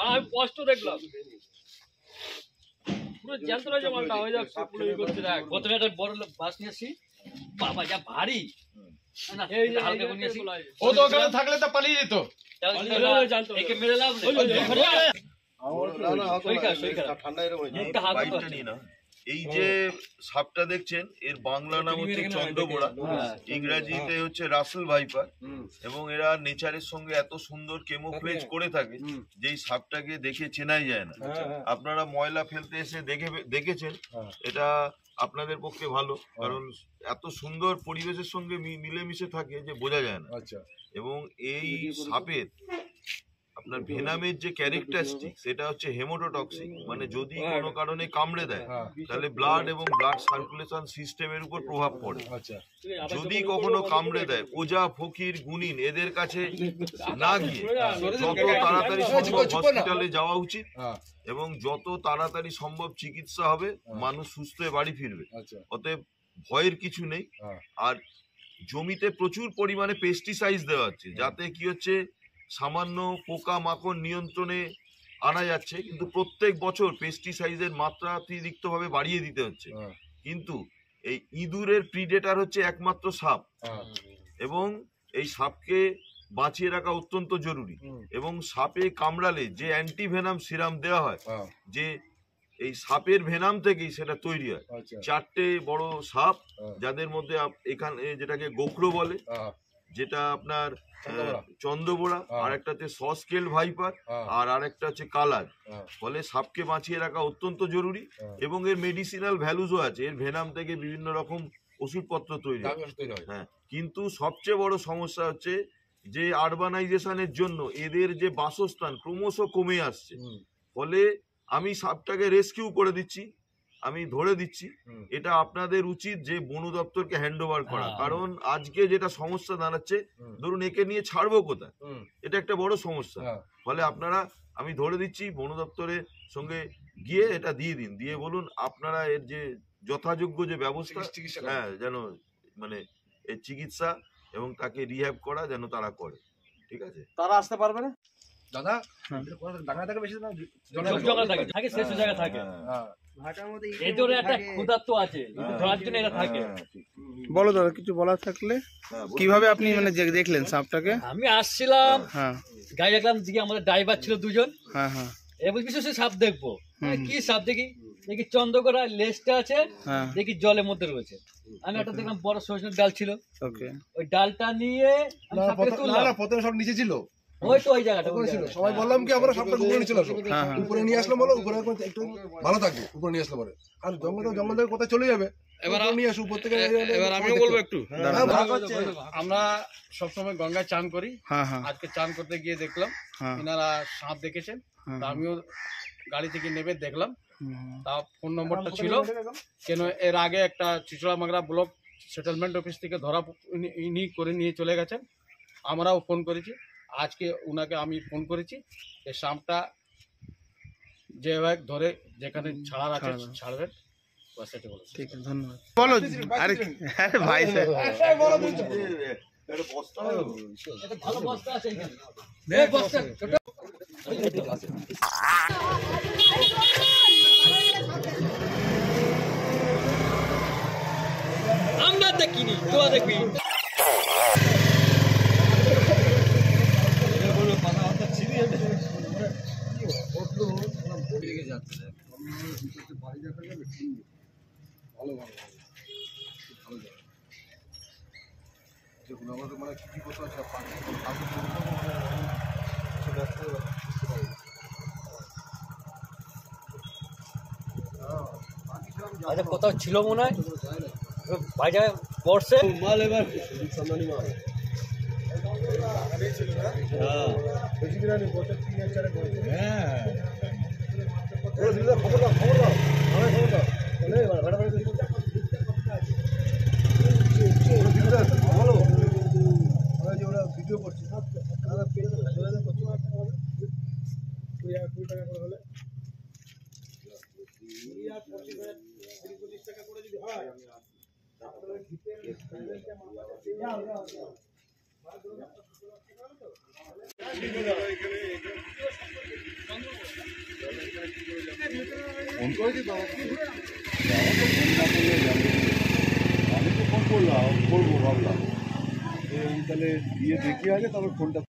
আমি কষ্ট দেখলাম পুরো জ্যান্ত রয়েছে মালটা হয়ে যাচ্ছে পুরো ই করছে দেখ। প্রথমে একটা বড় বাস নিয়ে আসি, বাবা যা ভারী না, এই যে হালকা করে নিয়েছি। ও তো ওখানে থাকলে তো পালিয়ে যেত। একে মেরে লাভ নেই। এই যে সাপটা দেখছেন এর বাংলা নাম হচ্ছে চন্দ্রবোড়া, ইংরেজিতে হচ্ছে রাসেল ভাইপার, এবং এরা নেচারের সঙ্গে এত সুন্দর কেমোফ্লেজ করে থাকে যে এই সাপটাকে দেখে চেনাই যায় না। আপনারা ময়লা ফেলতে এসে দেখেছেন, এটা আপনাদের পক্ষে ভালো, কারণ এত সুন্দর পরিবেশের সঙ্গে মিলেমিশে থাকে যে বোঝা যায় না। এবং এই সাপের আপনার ভেনামের যে ক্যারেক্টারিস্টিক সেটা হচ্ছে হেমোটোটক্সিক, মানে যদি কোনো কারণে কামড়ে দেয় তাহলে ব্লাড এবং ব্লাড সার্কুলেশন সিস্টেমের উপর প্রভাব পড়ে। যদি কখনো কামড়ে দেয়, ওজা ফকির গুনিন এদের কাছে না গিয়ে যত তাড়াতাড়ি সম্ভব হসপিটালে যাওয়া উচিত, এবং যত তাড়াতাড়ি সম্ভব চিকিৎসা হবে, মানুষ সুস্থ হয়ে বাড়ি ফিরবে। অতএব ভয়ের কিছু নেই। আর জমিতে প্রচুর পরিমাণে পেস্টিসাইড দেওয়া হচ্ছে, যাতে কি হচ্ছে সামান্য পোকা মাকড় নিয়ন্ত্রণে আনা যাচ্ছে, কিন্তু প্রত্যেক বছর পেস্টিসাইডের মাত্রা অতিরিক্তভাবে বাড়িয়ে দিতে হচ্ছে। কিন্তু এই ইঁদুরের প্রিডেটার হচ্ছে একমাত্র সাপ, এবং এই সাপকে বাঁচিয়ে রাখা অত্যন্ত জরুরি। এবং সাপে কামড়ালে যে অ্যান্টিভেনাম সিরাম দেওয়া হয়, যে এই সাপের ভেনাম থেকেই সেটা তৈরি হয়। 4টে বড় সাপ, যাদের মধ্যে এখানে যেটাকে গোখরো বলে, যেটা আপনার চন্দ্রবোড়া, আর একটা হচ্ছে সস্কেল ভাইপার, আর আরেকটা হচ্ছে কালার। ফলে সাপকে বাঁচিয়ে রাখা অত্যন্ত জরুরি, এবং এর মেডিসিনাল ভ্যালুজও আছে। এর ভেনাম থেকে বিভিন্ন রকম ওষুধপত্র তৈরি হয়। হ্যাঁ, কিন্তু সবচেয়ে বড় সমস্যা হচ্ছে যে আরবানাইজেশনের জন্য এদের যে বাসস্থান ক্রমশ কমে আসছে। ফলে আমি সাপটাকে রেস্কিউ করে দিচ্ছি, আমি ধরে দিচ্ছি। এটা আপনাদের উচিত যে বন দপ্তরকে হ্যান্ড ওভার করা, কারণ আজকে যেটা সমস্যা দাঁড়াচ্ছে, ধরুন একে নিয়ে ছাড়বো কোথায়, এটা একটা বড় সমস্যা। ফলে আপনারা, আমি ধরে দিচ্ছি, বন দপ্তরের সঙ্গে গিয়ে এটা দিয়ে দিন, দিয়ে বলুন আপনারা এর যে যথাযোগ্য যে ব্যবস্থা, হ্যাঁ, যেন মানে এর চিকিৎসা এবং তাকে রিহ্যাব করা যেন তারা করে। ঠিক আছে, তারা আসতে পারবে না দাদা, ডাঙা থাকে বেশি না, জঙ্গল থাকে শেষ জায়গা থাকে। এদের একটা ক্ষুধার্ত আছে, ধরার জন্য এরা থাকে। বলো দাদা, কিছু বলার থাকলে। কিভাবে আপনি মানে দেখলেন সাপটাকে? আমি আসছিলাম, গাড়ি দেখলাম, দিকে আমাদের ড্রাইভার ছিল দুজন। এবার কিছু সাপ দেখবো, কি সাপ দেখি, দেখি চন্দ্রকোড়া লেজটা আছে, দেখি জলের মধ্যে রয়েছে। আমি একটা দেখলাম বড় সজনের ডাল ছিল, ওই ডালটা নিয়ে প্রথমে সব নিচে ছিল, ওই তো ওই জায়গাটা ছিল। সবাই বললাম কি আমরা সবটা উপরে নিয়ে চলে আসো, উপরে নিয়ে আসলাম, বলো উপরে একটু ভালো থাকবে, উপরে নিয়ে আসলে পরে। আর জঙ্গল থেকে কোথায় চলে যাবে, এবার নিয়ে আসো উপর থেকে। এবার আমিও বলবো একটু, আমরা সবসময় গঙ্গায় চান করি, আজকে চান করতে গিয়ে দেখলাম এনারা সাপ দেখেছেন, আমিও গাড়ি থেকে নেমে দেখলাম। তা ফোন নম্বরটা ছিল, কেন এর আগে একটা চিচড়ামাগড়া ব্লক সেটেলমেন্ট অফিস থেকে ধরা ইনি করে নিয়ে চলে গেছেন, আমরাও ফোন করেছি। আজকে উনাকে আমি ফোন করেছি, এই সাপটা যেভাবে ধরে যেখানে ছাড়ার আছে ছাড়বেন, সেটা বলো। ঠিক আছে, ধন্যবাদ। বলো, আরে ভাই স্যার, ভালো বস্তা আছে এখানে, বস্তা ছোট আমরা দেখিনি, তোরা দেখবি। আচ্ছা, কোথাও ছিল মনে হয় বাইরে পড়ছে মাল, এবার ভিডিও করছি, টাকা করে যদি হয় ফোন করেছি তো আমি তো ফোন করলাম, করবো ভাবলাম তাহলে গিয়ে দেখি আগে, তারপর ফোনটা